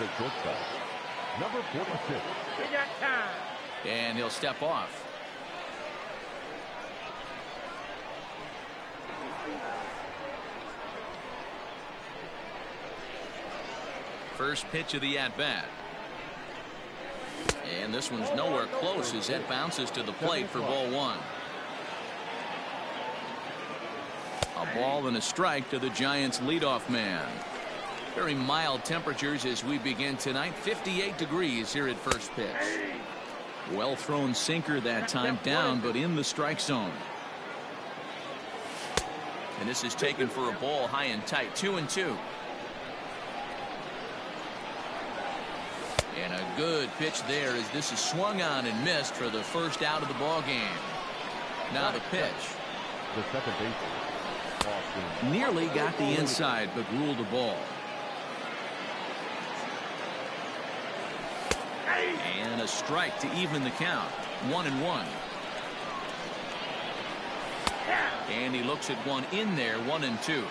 the shortstop, number 46. And he'll step off. First pitch of the at-bat. And this one's nowhere close as it bounces to the plate for ball one. A ball and a strike to the Giants leadoff man. Very mild temperatures as we begin tonight. 58 degrees here at first pitch. Well thrown sinker that time, down but in the strike zone. And this is taken for a ball high and tight. 2-2. And a good pitch there as this is swung on and missed for the first out of the ball game. Now the pitch. The second baseman. Nearly got the inside but ruled a ball. And a strike to even the count. 1-1. And he looks at one in there. 1-2.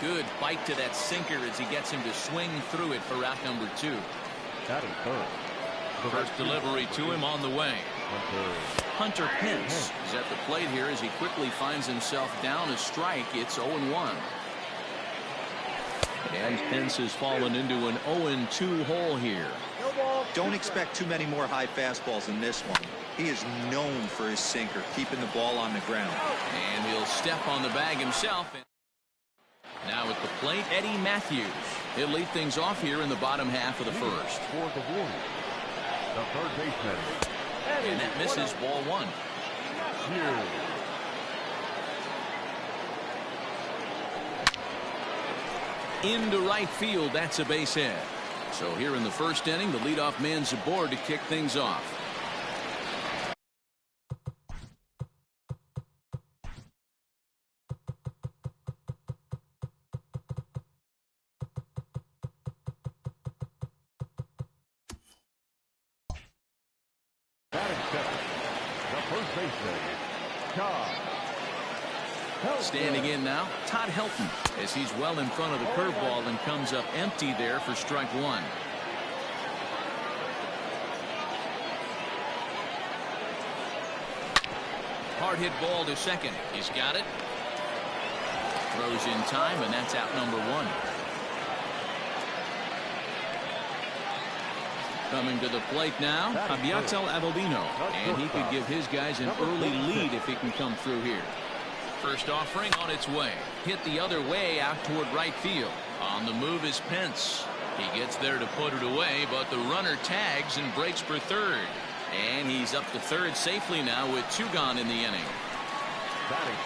Good bite to that sinker as he gets him to swing through it for out number 2. Batting third. First delivery to him on the way. Hunter Pence is at the plate here as he quickly finds himself down a strike. It's 0-1. And Pence has fallen into an 0-2 hole here. Don't expect too many more high fastballs in this one. He is known for his sinker, keeping the ball on the ground. And he'll step on the bag himself. Now at the plate, Eddie Matthews. He'll lead things off here in the bottom half of the first. For the Warriors, the third baseman. And that misses ball one. Into right field, that's a base hit. So here in the first inning, the leadoff man's aboard to kick things off. Standing in now, Todd Helton, as he's well in front of the curveball and comes up empty there for strike one. Hard hit ball to second. He's got it. Throws in time, and that's out number 1. Coming to the plate now, Javiatel Avellino, and he could give his guys an early lead if he can come through here. First offering on its way. Hit the other way out toward right field. On the move is Pence. He gets there to put it away, but the runner tags and breaks for third. And he's up to third safely now with 2 gone in the inning.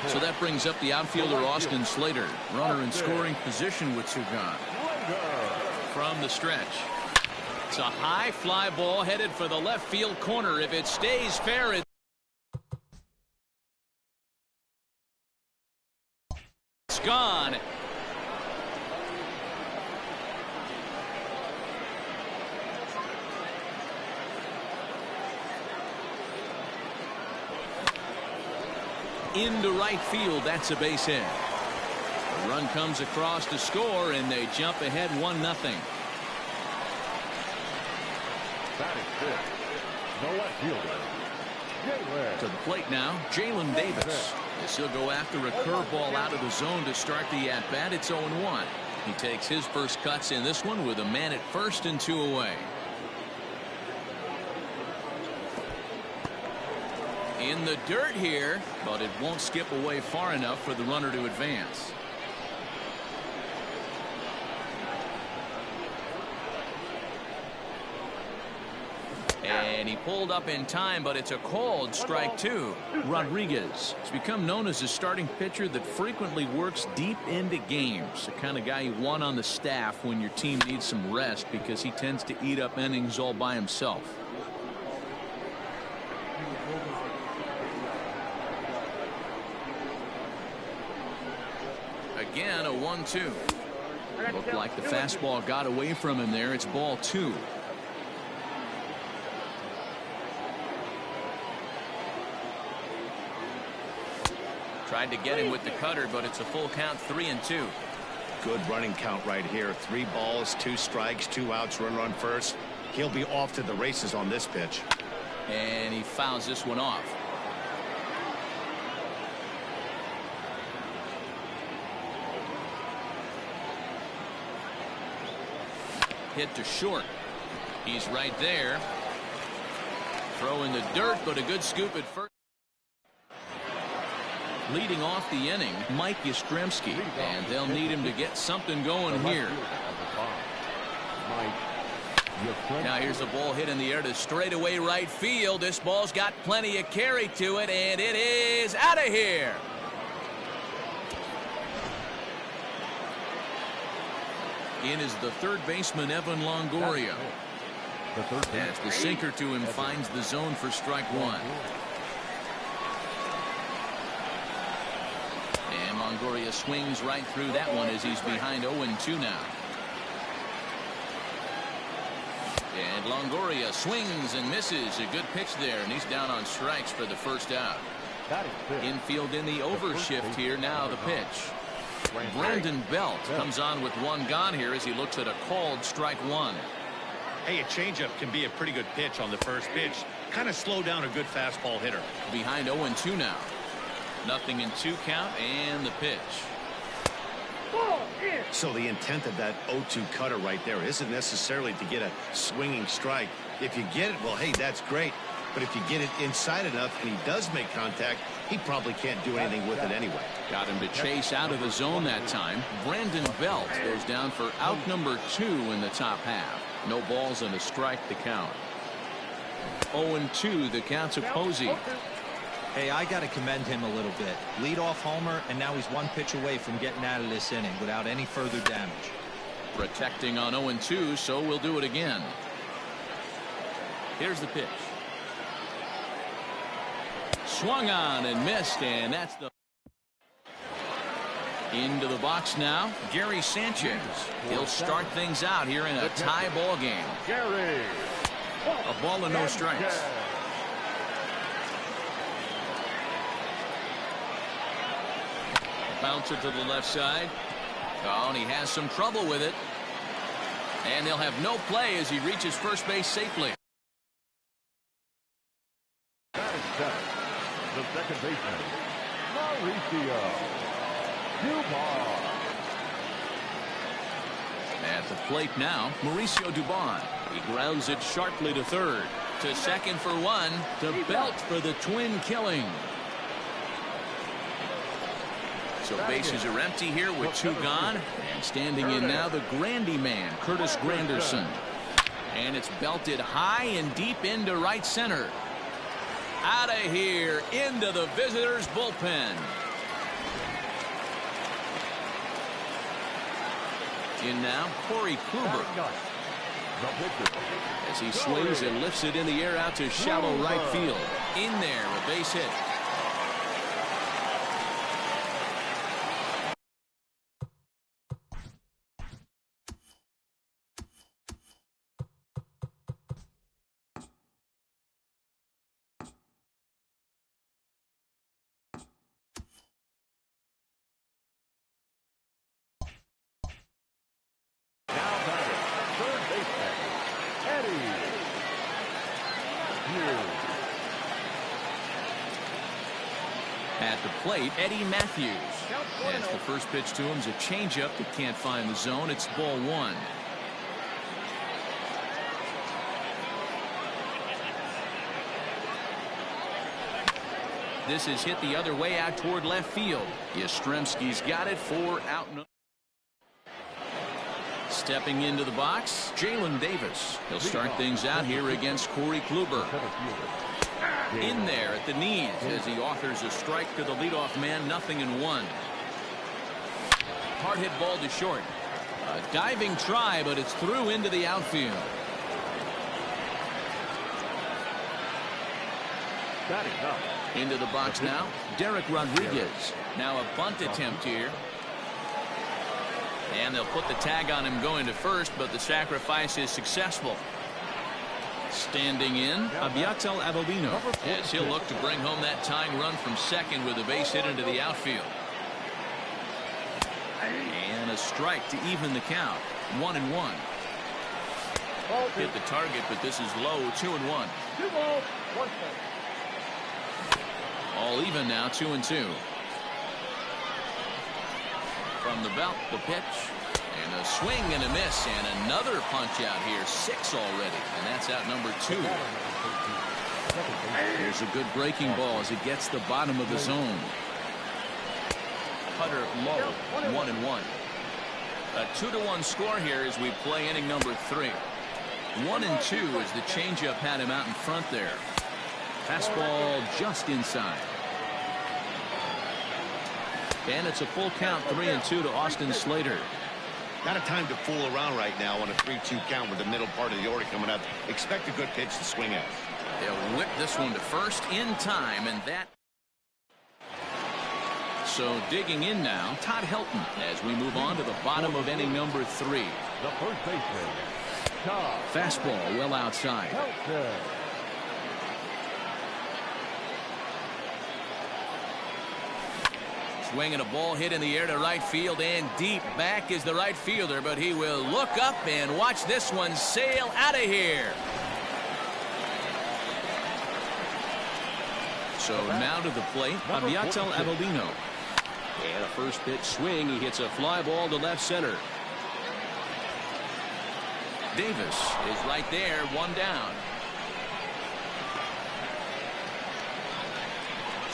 So that brings up the outfielder Austin Slater. Runner in scoring position with 2 gone. From the stretch. It's a high fly ball headed for the left field corner. If it stays fair, it's gone. Into right field, that's a base hit. The run comes across to score, and they jump ahead 1-0. The left fielder, to the plate now, Jalen Davis. As he'll go after a curveball out of the zone to start the at-bat. It's 0-1. He takes his first cuts in this one with a man at first and 2 away. In the dirt here, but it won't skip away far enough for the runner to advance. And he pulled up in time, but it's a called strike 2. Rodriguez has become known as a starting pitcher that frequently works deep into games. The kind of guy you want on the staff when your team needs some rest because he tends to eat up innings all by himself. Again, a 1-2. Looked like the fastball got away from him there. It's ball 2. Tried to get him with the cutter, but it's a full count, 3-2. Good running count right here. 3 balls, 2 strikes, 2 outs, run first. He'll be off to the races on this pitch. And he fouls this one off. Hit to short. He's right there. Throw in the dirt, but a good scoop at first. Leading off the inning, Mike Yastrzemski, and they'll need him to get something going here. Now here's a ball hit in the air to straightaway right field. This ball's got plenty of carry to it, and it is out of here. In is the third baseman, Evan Longoria. As the sinker to him finds the zone for strike 1. And Longoria swings right through that one as he's behind 0-2 now. And Longoria swings and misses. A good pitch there, and he's down on strikes for the first out. Infield in the overshift here. Now the pitch. Brandon Belt comes on with 1 gone here as he looks at a called strike 1. Hey, a changeup can be a pretty good pitch on the first pitch. Kind of slow down a good fastball hitter. Behind 0-2 now. Nothing in 2 count, and the pitch. So the intent of that 0-2 cutter right there isn't necessarily to get a swinging strike. If you get it, well, hey, that's great. But if you get it inside enough and he does make contact, he probably can't do anything with it anyway. Got him to chase out of the zone that time. Brandon Belt goes down for out number 2 in the top half. No balls and a strike to count. 0-2 the count to Posey. Hey, I got to commend him a little bit. Leadoff homer, and now he's 1 pitch away from getting out of this inning without any further damage. Protecting on 0-2, so we'll do it again. Here's the pitch. Swung on and missed, and that's the... Into the box now, Gary Sanchez. He'll start things out here in a tie ball game. Gary. A ball and no strikes. Bouncer to the left side. Oh, and he has some trouble with it. And they'll have no play as he reaches first base safely. That is set. The second baseman, Mauricio Dubon. At the plate now, Mauricio Dubon. He grounds it sharply to third. To second for 1. To Belt for the twin killing. So bases are empty here with 2 gone. And standing in now, the Grandy man, Curtis Granderson. And it's belted high and deep into right center. Out of here, into the visitors' bullpen. In now, Corey Kluber. As he swings and lifts it in the air out to shallow right field. In there, a base hit. At the plate, Eddie Matthews. As the first pitch to him is a changeup that can't find the zone. It's ball 1. This is hit the other way out toward left field. Yastrzemski's got it for out. Stepping into the box, Jalen Davis. He'll start things out here against Corey Kluber. In there at the knees as he offers a strike to the leadoff man. 0-1. Hard hit ball to short. A diving try, but it's through into the outfield. Into the box now, Derek Rodriguez. Now a bunt attempt here. And they'll put the tag on him going to first, but the sacrifice is successful. Standing in, Abiatel Abelino, as he'll look to bring home that tying run from second with a base hit into the outfield. And a strike to even the count. 1-1. Hit the target, but this is low. 2-1. All even now. 2-2. From the belt, the pitch. And a swing and a miss, and another punch out here. 6 already, and that's out number 2. Here's a good breaking ball as it gets the bottom of the zone. Cutter low. 1-1. A 2-1 score here as we play inning number 3. 1-2 as the changeup had him out in front there. Fastball just inside. And it's a full count. 3-2 to Austin Slater. Not a time to fool around right now on a 3-2 count with the middle part of the order coming up. Expect a good pitch to swing at. They'll whip this one to first in time, and that. So digging in now, Todd Helton as we move on to the bottom of inning number 3. The first baseman, Todd. Fastball well outside. Helton. Swinging a ball hit in the air to right field, and deep back is the right fielder, but he will look up and watch this one sail out of here. So now to the plate, Abiatel Avellino. And a first pitch swing. He hits a fly ball to left center. Davis is right there, 1 down.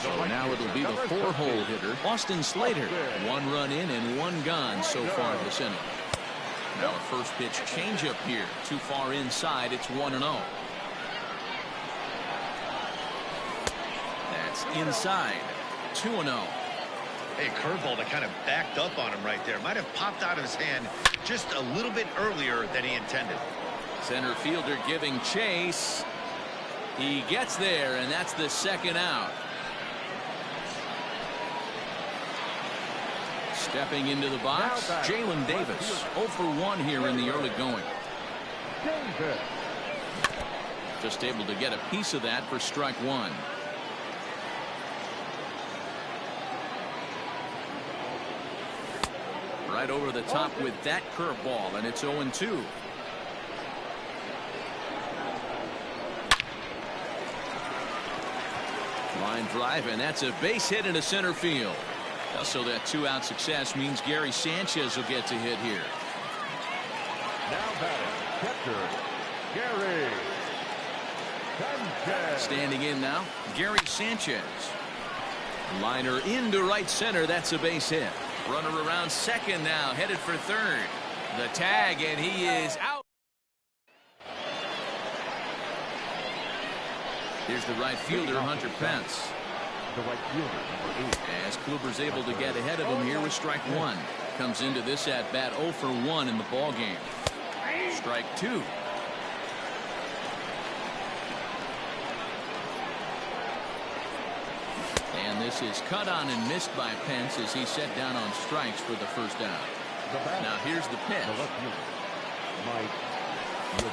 So now it'll be the 4-hole hitter, Austin Slater. 1 run in and 1 gone so far this inning. Now a first pitch changeup here. Too far inside. It's 1-0. That's inside. 2-0. Hey, curveball that kind of backed up on him right there. Might have popped out of his hand just a little bit earlier than he intended. Center fielder giving chase. He gets there, and that's the 2nd out. Stepping into the box, Jalen Davis. 0 for 1 here in the early going. Just able to get a piece of that for strike 1. Right over the top with that curveball, and it's 0-2. Line drive, and that's a base hit into center field. So that 2-out success means Gary Sanchez will get to hit here. Now batting, catcher, Gary Sanchez. Standing in now, Gary Sanchez. Liner into right center. That's a base hit. Runner around second now, headed for third. The tag, and he is out. Here's the right fielder, Hunter Pence. The right fielder, number 8. As Kluber's able to get ahead of him here with strike 1. Comes into this at bat 0 for 1 in the ball game. Strike 2. And this is cut on and missed by Pence as he set down on strikes for the first out. Now here's the pitch.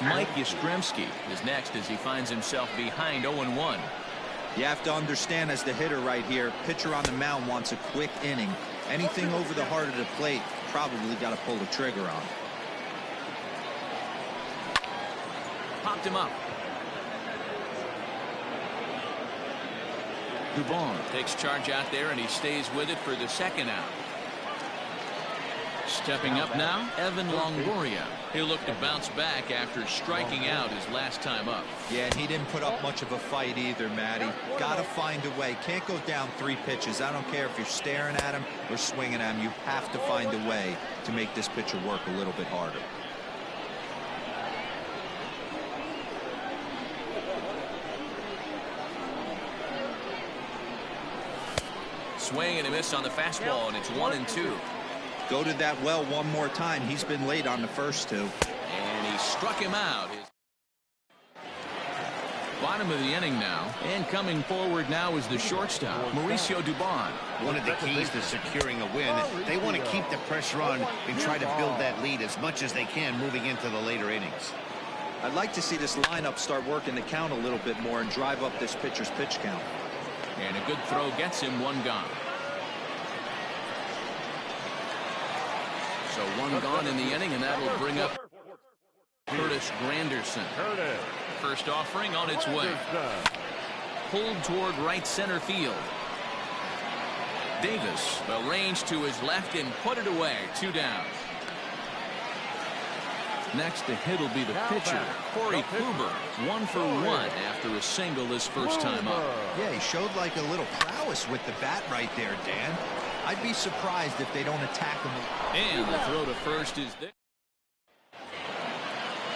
Mike Yastrzemski is next as he finds himself behind 0-1. You have to understand, as the hitter right here, pitcher on the mound wants a quick inning. Anything over the heart of the plate, probably got to pull the trigger on. Popped him up. Dubon takes charge out there, and he stays with it for the 2nd out. Stepping up now, Evan Longoria. He'll look to bounce back after striking out his last time up. Yeah, and he didn't put up much of a fight either, Matty. Got to find a way. Can't go down 3 pitches. I don't care if you're staring at him or swinging at him. You have to find a way to make this pitcher work a little bit harder. Swing and a miss on the fastball, and it's 1-2. Go to that well one more time. He's been late on the first 2. And he struck him out. Bottom of the inning now, and coming forward now is the shortstop, Mauricio Dubon. One of the keys to securing a win, they want to keep the pressure on and try to build that lead as much as they can moving into the later innings. I'd like to see this lineup start working the count a little bit more and drive up this pitcher's pitch count. And a good throw gets him 1 gone. So one gone in the inning, and that will bring up Curtis Granderson. First offering on its way. Pulled toward right center field. Davis will range to his left and put it away. 2 down. Next to hit will be the pitcher, Corey Kluber. 1 for 1 after a single his first time up. Yeah, he showed like a little prowess with the bat right there, Dan. I'd be surprised if they don't attack him. And the throw to first is there.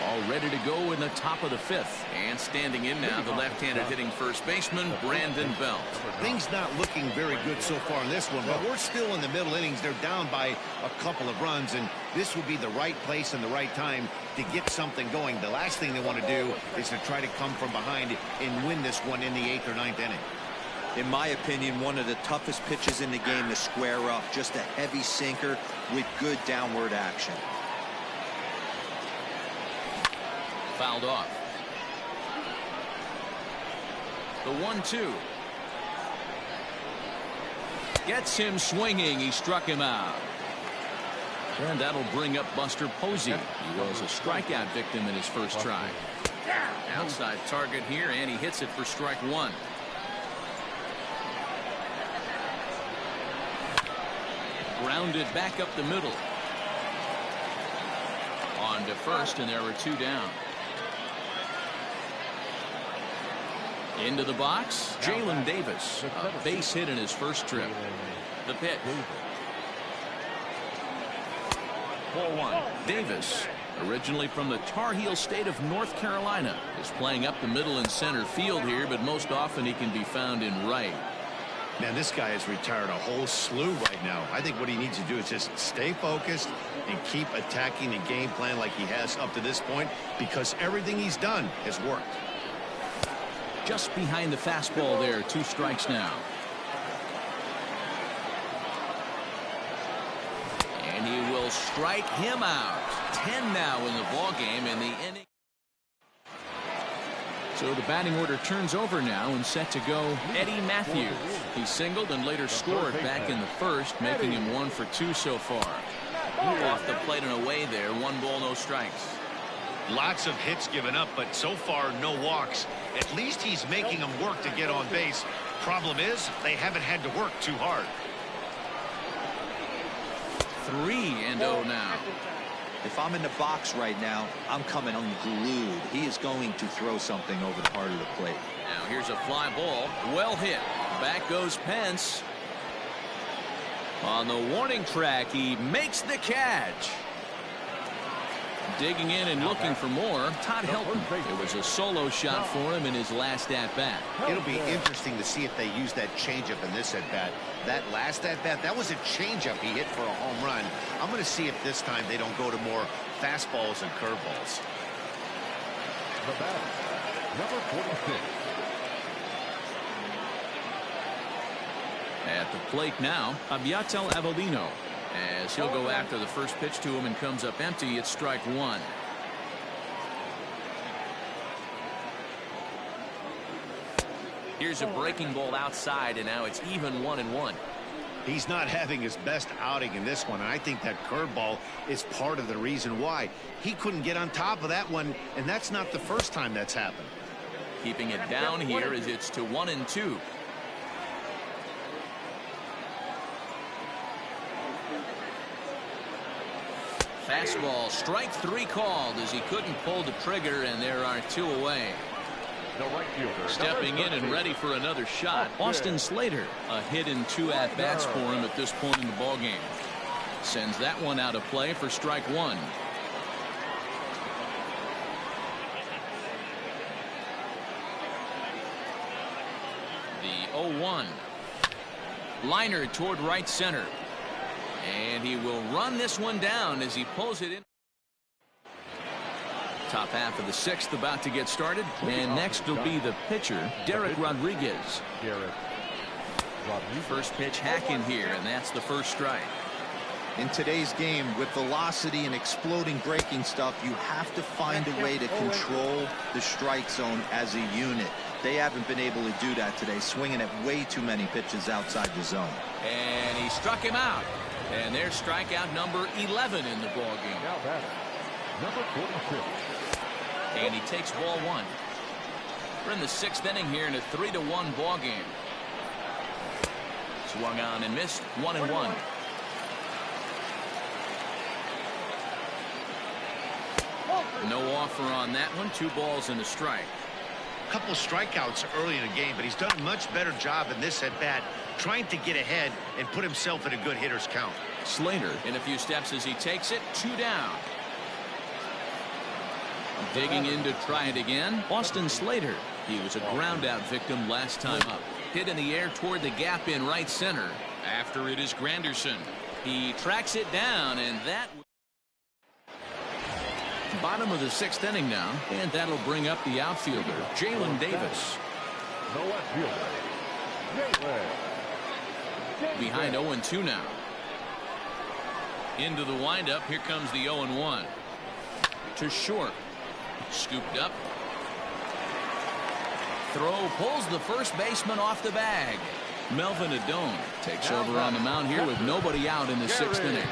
All ready to go in the top of the 5th. And standing in now, the left-handed hitting first baseman, Brandon Belt. Things not looking very good so far in this one, but we're still in the middle innings. They're down by a couple of runs, and this would be the right place and the right time to get something going. The last thing they want to do is to try to come from behind and win this one in the 8th or 9th inning. In my opinion, one of the toughest pitches in the game to square up. Just a heavy sinker with good downward action. Fouled off. The 1-2. Gets him swinging. He struck him out. And that'll bring up Buster Posey. He was a strikeout victim in his first try. Outside target here, and he hits it for strike 1. Grounded back up the middle. On to first, and there were 2 down. Into the box, Jalen Davis. A base hit in his first trip. The pitch. 4-1. Davis, originally from the Tar Heel state of North Carolina, is playing up the middle and center field here, but most often he can be found in right. Man, this guy has retired a whole slew right now. I think what he needs to do is just stay focused and keep attacking the game plan like he has up to this point, because everything he's done has worked. Just behind the fastball there. 2 strikes now. And he will strike him out. 10 now in the ball game in the inning. So the batting order turns over now, and set to go Eddie Matthews. He singled and later scored back in the first, making him 1 for 2 so far. Off the plate and away there. 1 ball, no strikes. Lots of hits given up, but so far no walks. At least he's making them work to get on base. Problem is, they haven't had to work too hard. 3-0 now. If I'm in the box right now, I'm coming unglued. He is going to throw something over the heart of the plate. Now here's a fly ball. Well hit. Back goes Pence. On the warning track, he makes the catch. Digging in and looking for more, Todd Helton. It was a solo shot for him in his last at-bat. It'll be interesting to see if they use that changeup in this at-bat. That last at-bat, that was a changeup he hit for a home run. I'm going to see if this time they don't go to more fastballs and curveballs. The batter, number 46. At the plate now, Abiatel Avellino. As he'll go after the first pitch to him and comes up empty. It's strike 1. Here's a breaking ball outside, and now it's even 1-1. He's not having his best outing in this one, and I think that curveball is part of the reason why. He couldn't get on top of that one, and that's not the first time that's happened. Keeping it down here as it's to 1-2. Fastball, strike 3 called as he couldn't pull the trigger, and there are 2 away. The right fielder, stepping in and ready for another shot, Austin Slater. A hit in 2 at-bats for him at this point in the ballgame. Sends that one out of play for strike 1. The 0-1. Liner toward right center. And he will run this one down as he pulls it in. Top half of the 6th about to get started. And next will be the pitcher, Derek Rodriguez. First pitch hack in here, and that's the first strike. In today's game, with velocity and exploding breaking stuff, you have to find a way to control the strike zone as a unit. They haven't been able to do that today, swinging at way too many pitches outside the zone. And he struck him out. And there's strikeout number 11 in the ballgame. Now batting, number 46. And he takes ball one. We're in the 6th inning here in a 3-1 ball game. Swung on and missed. 1-1. No offer on that one. 2 balls and a strike. A couple strikeouts early in the game, but he's done a much better job in this at bat, trying to get ahead and put himself in a good hitter's count. Slater in a few steps as he takes it. 2 down. Digging in to try it again. Austin Slater. He was a ground out victim last time up. Hit in the air toward the gap in right center. After it is Granderson. He tracks it down, and that bottom of the 6th inning now, and that'll bring up the outfielder Jalen Davis. No left fielder. Gateway. Behind 0-2 now. Into the windup. Here comes the 0-1. To short. Scooped up. Throw pulls the first baseman off the bag. Melvin Adone takes over on the mound here with nobody out in the 6th inning.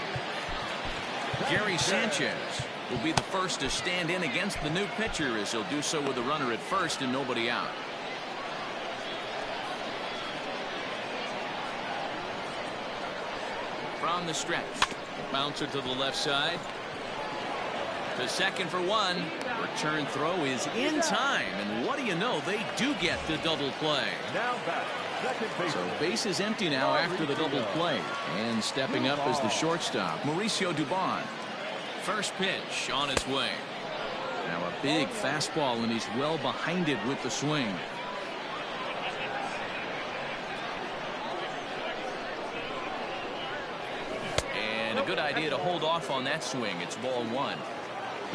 Gary Sanchez will be the first to stand in against the new pitcher, as he'll do so with a runner at first and nobody out. From the stretch. Bouncer to the left side. To second for 1. Return throw is in time, and what do you know, they do get the double play. Now back. Second base. So base is empty now after the double play. And stepping up as the shortstop, Mauricio Dubon. First pitch on its way. Now a big fastball, and he's well behind it with the swing. And a good idea to hold off on that swing. It's ball 1.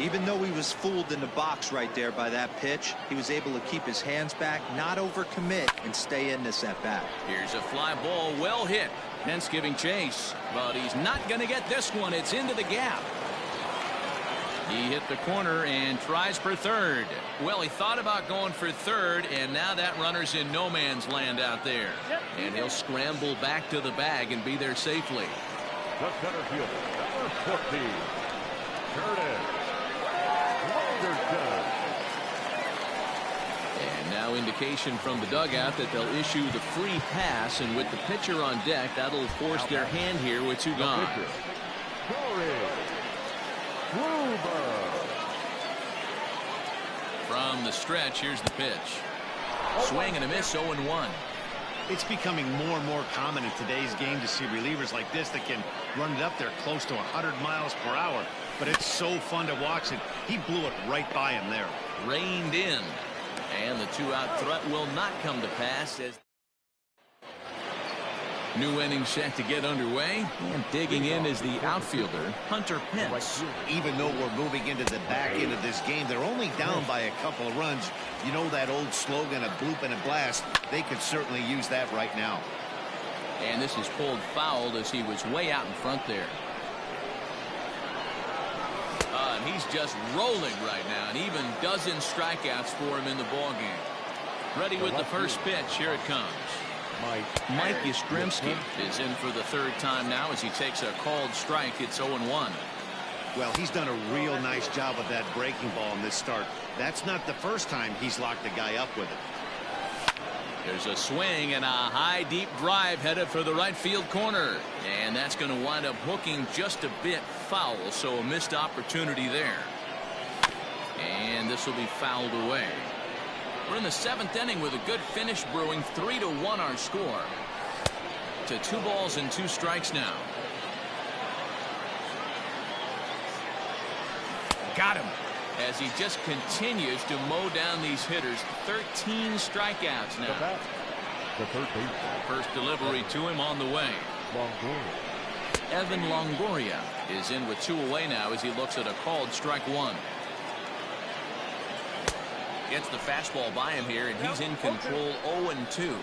Even though he was fooled in the box right there by that pitch, he was able to keep his hands back, not overcommit, and stay in this at bat. Here's a fly ball, well hit. Hence giving chase, but he's not going to get this one. It's into the gap. He hit the corner and tries for third. Well, he thought about going for third, and now that runner's in no man's land out there. And he'll scramble back to the bag and be there safely. The center fielder, number 14. Curtis. And now indication from the dugout that they'll issue the free pass, and with the pitcher on deck, that'll force their hand here with 2 gone. From the stretch, here's the pitch. Swing and a miss, 0-1. It's becoming more and more common in today's game to see relievers like this that can run it up there close to 100 miles per hour. But it's so fun to watch it. He blew it right by him there. Reined in. And the 2-out threat will not come to pass as new inning set to get underway. And digging in is the outfielder, Hunter Pence. Even though we're moving into the back end of this game, they're only down by a couple of runs. You know that old slogan, a bloop and a blast. They could certainly use that right now. And this is pulled foul as he was way out in front there. And he's just rolling right now, and even dozen strikeouts for him in the ballgame. Ready with the first pitch. Here it comes. Mike Yastrzemski is in for the 3rd time now as he takes a called strike. It's 0-1. Well, he's done a real nice job with that breaking ball in this start. That's not the first time he's locked the guy up with it. There's a swing and a high deep drive headed for the right field corner, and that's going to wind up hooking just a bit foul, so a missed opportunity there. And this will be fouled away. We're in the 7th inning with a good finish brewing. 3-1 our score. To 2 balls and 2 strikes now. Got him. As he just continues to mow down these hitters. 13 strikeouts now. The third baseman. First delivery to him on the way. Longoria. Evan Longoria is in with 2 away now as he looks at a called strike 1. Gets the fastball by him here, and he's in control. 0-2.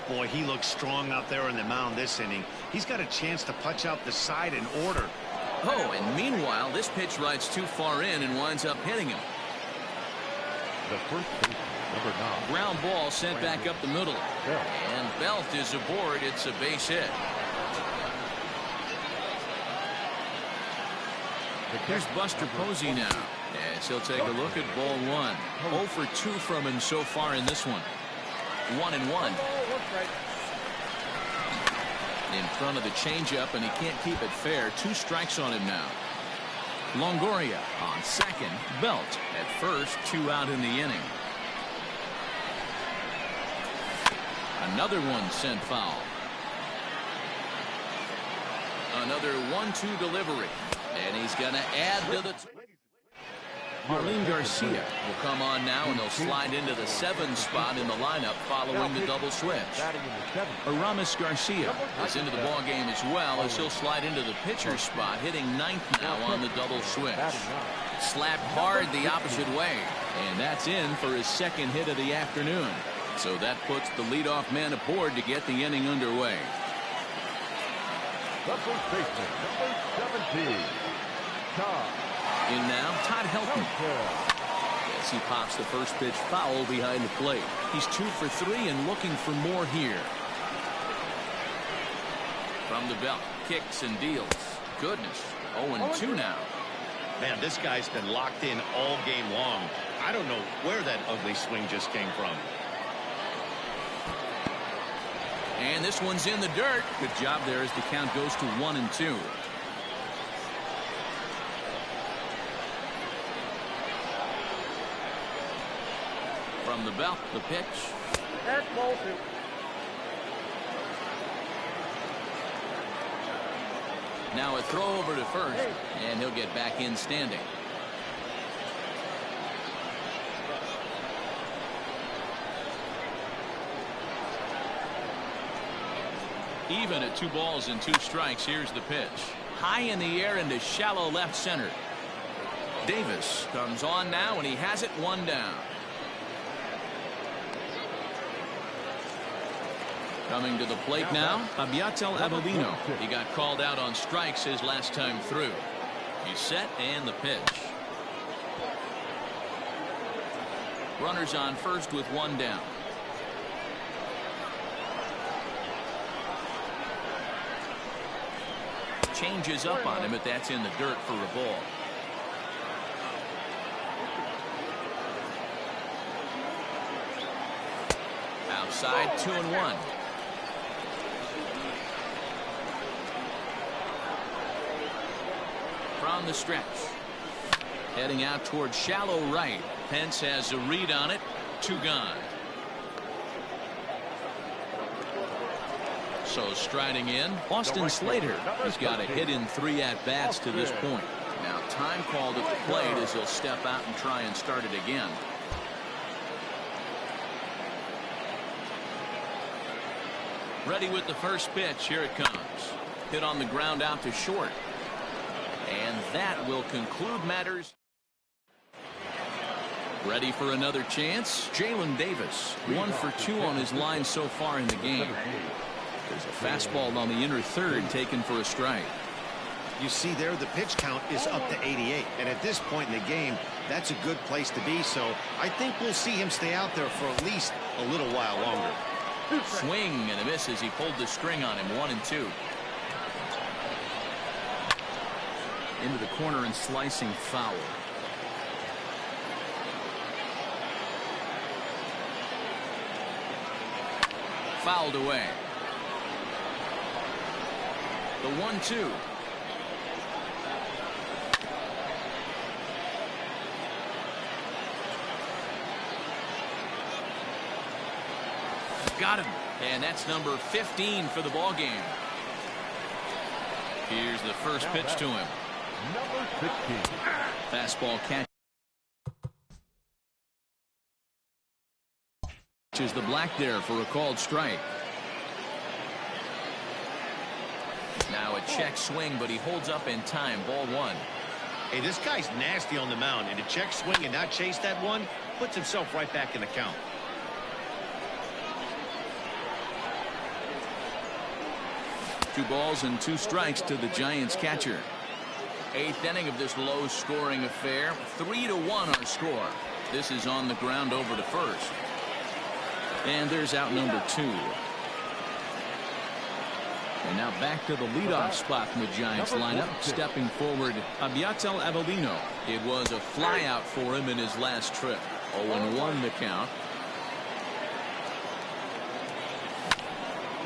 Boy, he looks strong out there on the mound this inning. He's got a chance to punch out the side in order. Oh, and meanwhile, this pitch rides too far in and winds up hitting him. The first baseman, number 9. Ground ball sent back up the middle. And Belt is aboard. It's a base hit. Here's Buster Posey now, as he'll take a look at ball one. 0 for 2 from him so far in this one. 1-1. In front of the changeup, and he can't keep it fair. 2 strikes on him now. Longoria on second. Belt at first. 2 out in the inning. Another one sent foul. Another 1-2 delivery. And he's going to add to the... Marlene Garcia will come on now, and he'll slide into the 7 spot in the lineup following the double switch. Aramis Garcia is into the ball game as well, as he'll slide into the pitcher spot, hitting 9th now on the double switch. Slapped hard the opposite way, and that's in for his 2nd hit of the afternoon. So that puts the leadoff man aboard to get the inning underway. The first baseman, number 17, Todd. In now, Todd Helton. As he pops the first pitch foul behind the plate. He's 2 for 3 and looking for more here. From the belt, kicks and deals. Goodness, 0-2 now. Man, this guy's been locked in all game long. I don't know where that ugly swing just came from. And this one's in the dirt. Good job there as the count goes to 1-2. From the belt, the pitch. That's ball 2. Now a throw over to first, and he'll get back in standing. Even at 2 balls and 2 strikes. Here's the pitch. High in the air into shallow left center. Davis comes on now, and he has it 1 down. Coming to the plate now, Abiatel Abelino. He got called out on strikes his last time through. He's set, and the pitch. Runners on first with 1 down. Changes up on him, but that's in the dirt for a ball. Outside, 2-1. From the stretch. Heading out towards shallow right. Pence has a read on it. 2 gone. So striding in, Austin Slater. He's got a hit in 3 at-bats to this point. Now time called at the plate as he'll step out and try and start it again. Ready with the first pitch. Here it comes. Hit on the ground out to short. And that will conclude matters. Ready for another chance. Jalen Davis, 1 for 2 on his line so far in the game. There's a fastball on the inner third taken for a strike. You see there, the pitch count is up to 88. And at this point in the game, that's a good place to be. So I think we'll see him stay out there for at least a little while longer. Swing and a miss as he pulled the string on him. 1-2. Into the corner and slicing foul. Fouled away. The 1-2. Got him. And that's number 15 for the ball game. Here's the first pitch to him. Number 15. Fastball catch. Is the black there for a called strike. Now a check swing, but he holds up in time. Ball 1. Hey, this guy's nasty on the mound, and to check swing and not chase that one puts himself right back in the count. Two balls and 2 strikes to the Giants catcher. 8th inning of this low-scoring affair. 3-1 our score. This is on the ground over to first. And there's out number 2. And now back to the leadoff spot in the Giants lineup. Stepping forward, Abiatel Avellino. It was a flyout for him in his last trip. 0-1 the count.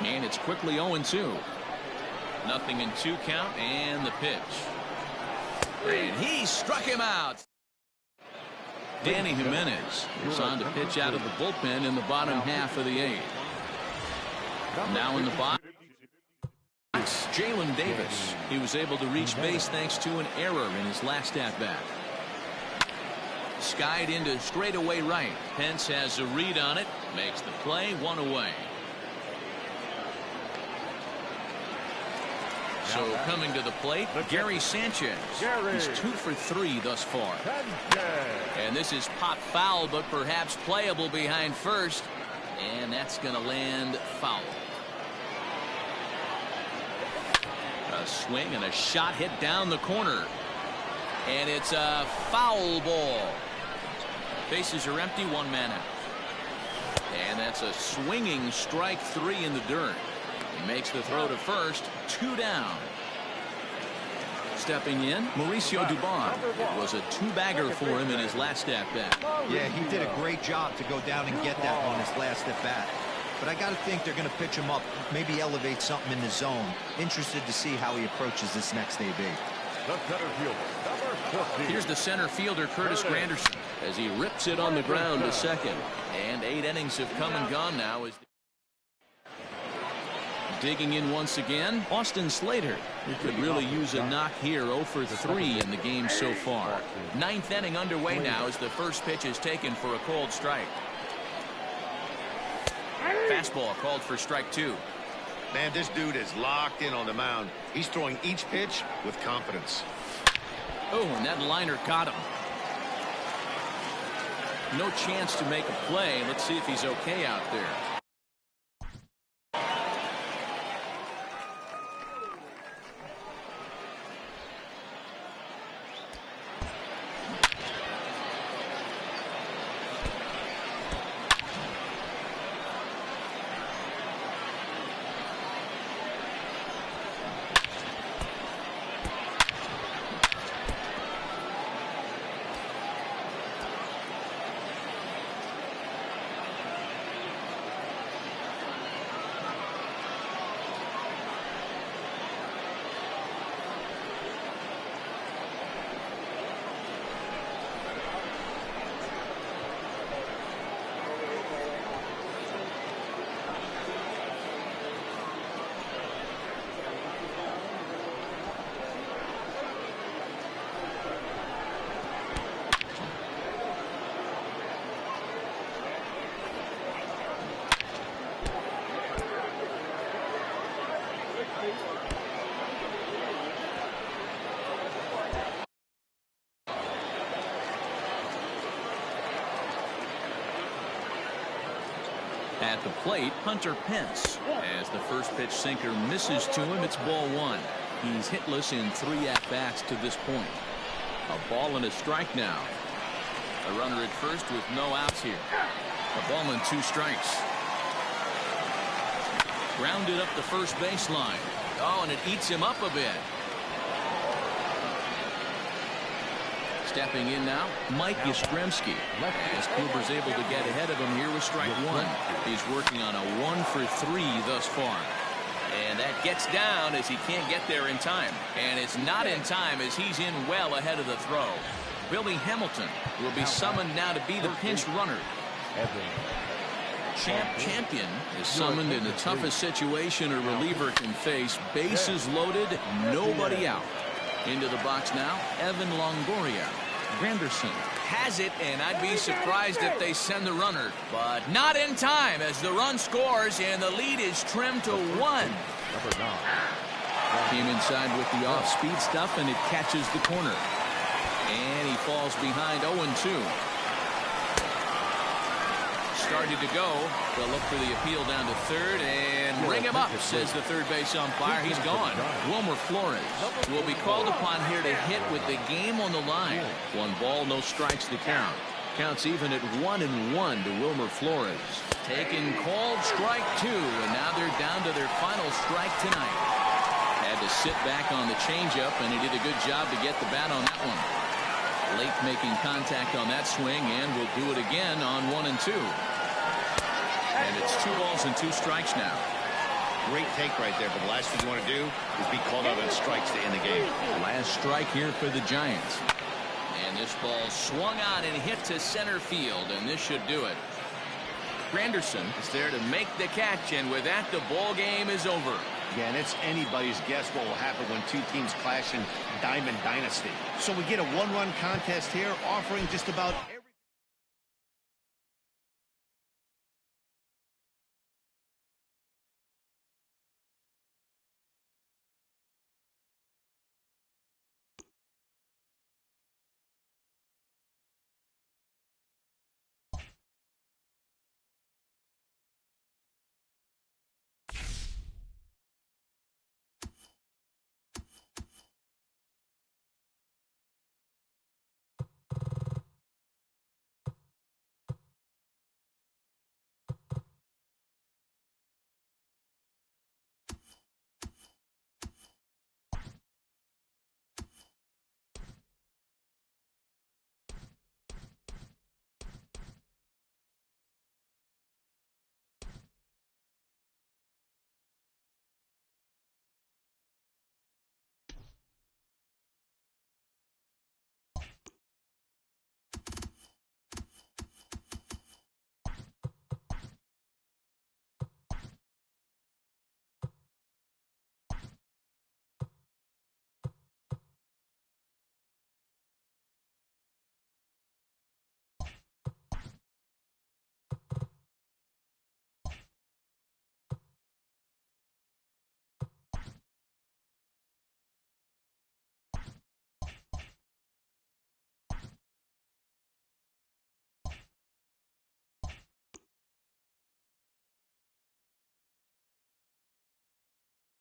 And it's quickly 0-2. Nothing in 2 count, and the pitch. And he struck him out. Danny Jimenez is on to pitch out of the bullpen in the bottom half of the 8th. Now in the box, Jalen Davis. He was able to reach base thanks to an error in his last at-bat. Skied into straightaway right. Pence has a read on it. Makes the play, 1 away. So coming to the plate, Gary Sanchez. He's 2 for 3 thus far. And this is pop foul, but perhaps playable behind first. And that's going to land foul. A swing and a shot hit down the corner. And it's a foul ball. Bases are empty, 1 man out. And that's a swinging strike 3 in the dirt. He makes the throw to first, 2 down. Stepping in, Mauricio Dubon. It was a 2-bagger for him in his last at-bat. Yeah, he did a great job to go down and get that on his last at-bat. But I got to think they're going to pitch him up, maybe elevate something in the zone. Interested to see how he approaches this next AB. The center fielder, number 14. Here's the center fielder, Curtis Granderson, as he rips it on the ground to second. And 8 innings have come and gone now. Digging in once again, Austin Slater. He could really use a knock here. 0 for 3 in the game so far. 9th inning underway now as the first pitch is taken for a called strike. Fastball called for strike 2. Man, this dude is locked in on the mound. He's throwing each pitch with confidence. Oh, and that liner got him. No chance to make a play. Let's see if he's okay out there. At the plate, Hunter Pence. As the first pitch sinker misses to him, it's ball 1. He's hitless in 3 at-bats to this point. A ball and a strike now. A runner at first with no outs here. A ball and 2 strikes. Grounded up the first baseline. Oh, and it eats him up a bit. Stepping in now, Mike Yastrzemski. As Kluber's able to get ahead of him here with strike 1. He's working on a 1 for 3 thus far. And that gets down as he can't get there in time. And it's not in time as he's in well ahead of the throw. Billy Hamilton will be summoned now to be the pinch runner. Champion is summoned in the toughest situation a reliever can face. Bases loaded, nobody out. Into the box now, Evan Longoria. Granderson has it, and I'd be surprised if they send the runner. But not in time as the run scores, and the lead is trimmed to 1. Number 9. Came inside with the off-speed stuff, and it catches the corner. And he falls behind 0-2. Started to go. They'll look for the appeal down to third and ring him up, says the third base umpire. He's gone. Wilmer Flores will be called upon here to hit with the game on the line. 1 ball, no strikes to count. Counts even at 1-1 to Wilmer Flores. Taken called strike 2, and now they're down to their final strike tonight. to sit back on the changeup, and he did a good job to get the bat on that one. Late making contact on that swing, and will do it again on 1 and 2. And it's 2 balls and 2 strikes now. Great take right there, but the last thing you want to do is be called out on strikes to end the game. Last strike here for the Giants. And this ball swung on and hit to center field, and this should do it. Granderson is there to make the catch, and with that, the ball game is over. Yeah, and it's anybody's guess what will happen when 2 teams clash in Diamond Dynasty. So we get a 1-run contest here, offering just about